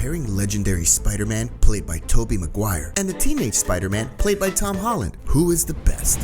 comparing legendary Spider-Man, played by Tobey Maguire, and the teenage Spider-Man, played by Tom Holland. Who is the best?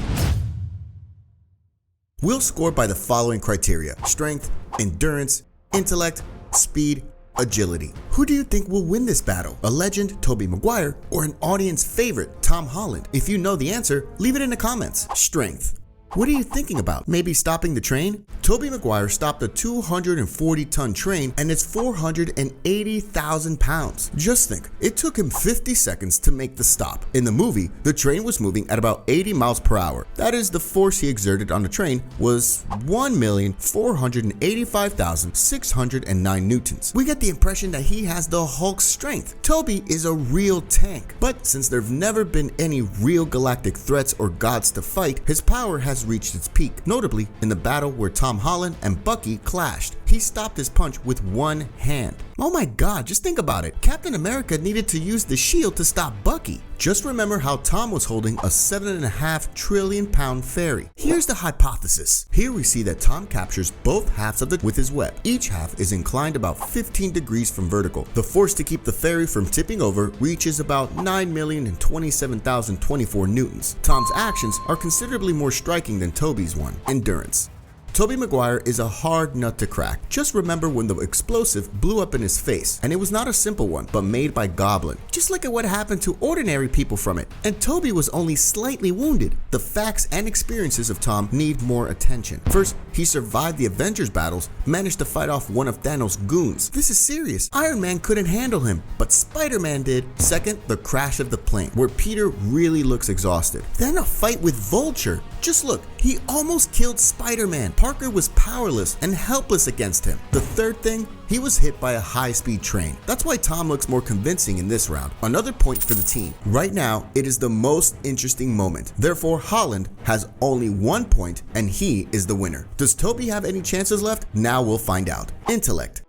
We'll score by the following criteria: strength, endurance, intellect, speed, agility. Who do you think will win this battle? A legend, Tobey Maguire, or an audience favorite, Tom Holland? If you know the answer, leave it in the comments. Strength. What are you thinking about? Maybe stopping the train? Tobey Maguire stopped a 240-ton train and it's 480,000 pounds. Just think, it took him 50 seconds to make the stop. In the movie, the train was moving at about 80 miles per hour. That is, the force he exerted on the train was 1,485,609 newtons. We get the impression that he has the Hulk's strength. Toby is a real tank. But since there've never been any real galactic threats or gods to fight, his power has reached its peak, notably in the battle where Tom Holland and Bucky clashed. He stopped his punch with one hand. Oh my god, just think about it. Captain America needed to use the shield to stop Bucky. Just remember how Tom was holding a 7.5 trillion pound ferry. Here's the hypothesis. Here we see that Tom captures both halves of it with his web. Each half is inclined about 15 degrees from vertical. The force to keep the ferry from tipping over reaches about 9,027,024 newtons. Tom's actions are considerably more striking than Toby's one. Endurance. Tobey Maguire is a hard nut to crack. Just remember when the explosive blew up in his face, and it was not a simple one, but made by Goblin. Just look at what happened to ordinary people from it, and Toby was only slightly wounded. The facts and experiences of Tom need more attention. First, he survived the Avengers battles, managed to fight off one of Thanos' goons. This is serious. Iron Man couldn't handle him, but Spider-Man did. Second, the crash of the plane, where Peter really looks exhausted. Then a fight with Vulture. Just look, he almost killed Spider-Man. Parker was powerless and helpless against him. The third thing, he was hit by a high-speed train. That's why Tom looks more convincing in this round. Another point for the team. Right now, it is the most interesting moment. Therefore, Holland has only 1 point and he is the winner. Does Toby have any chances left? Now we'll find out. Intellect.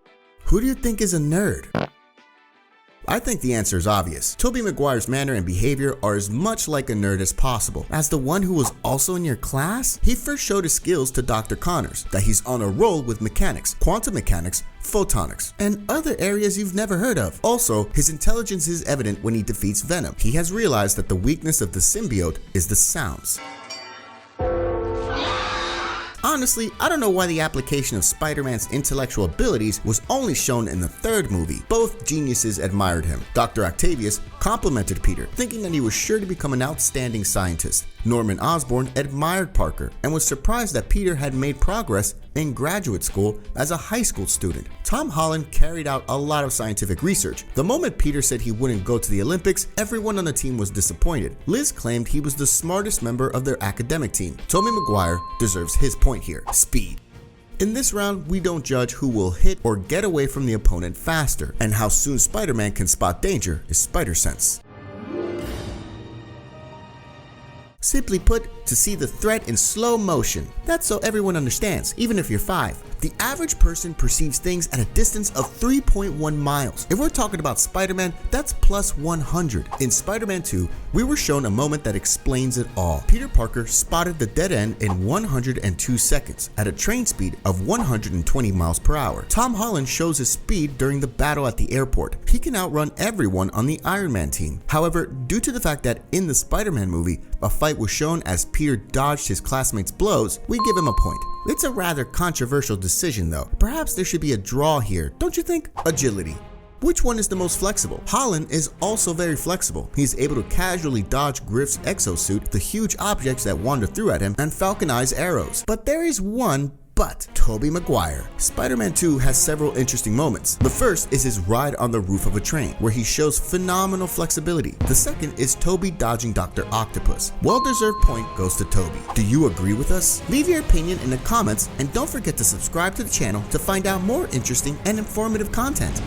Who do you think is a nerd? I think the answer is obvious. Tobey Maguire's manner and behavior are as much like a nerd as possible. As the one who was also in your class, he first showed his skills to Dr. Connors, that he's on a roll with mechanics, quantum mechanics, photonics, and other areas you've never heard of. Also, his intelligence is evident when he defeats Venom. He has realized that the weakness of the symbiote is the sounds. Honestly, I don't know why the application of Spider-Man's intellectual abilities was only shown in the third movie. Both geniuses admired him. Dr. Octavius complimented Peter, thinking that he was sure to become an outstanding scientist. Norman Osborn admired Parker and was surprised that Peter had made progress in graduate school as a high school student. Tom Holland carried out a lot of scientific research. The moment Peter said he wouldn't go to the Olympics, everyone on the team was disappointed. Liz claimed he was the smartest member of their academic team. Tobey Maguire deserves his point here: speed. In this round, we don't judge who will hit or get away from the opponent faster, and how soon Spider-Man can spot danger is spider sense. Simply put, to see the threat in slow motion. That's so everyone understands, even if you're 5. The average person perceives things at a distance of 3.1 miles. If we're talking about Spider-Man, that's plus 100. In Spider-Man 2, we were shown a moment that explains it all. Peter Parker spotted the dead end in 102 seconds at a train speed of 120 miles per hour. Tom Holland shows his speed during the battle at the airport. He can outrun everyone on the Iron Man team. However, due to the fact that in the Spider-Man movie, a fight was shown as Peter dodged his classmates' blows, we give him a point. It's a rather controversial decision though. Perhaps there should be a draw here, don't you think? Agility. Which one is the most flexible? Holland is also very flexible. He's able to casually dodge Griff's exosuit, the huge objects that wander through at him, and Falcon Eye's arrows. But there is one but: Tobey Maguire. Spider-Man 2 has several interesting moments. The first is his ride on the roof of a train, where he shows phenomenal flexibility. The second is Toby dodging Dr. Octopus. Well-deserved point goes to Toby. Do you agree with us? Leave your opinion in the comments, and don't forget to subscribe to the channel to find out more interesting and informative content.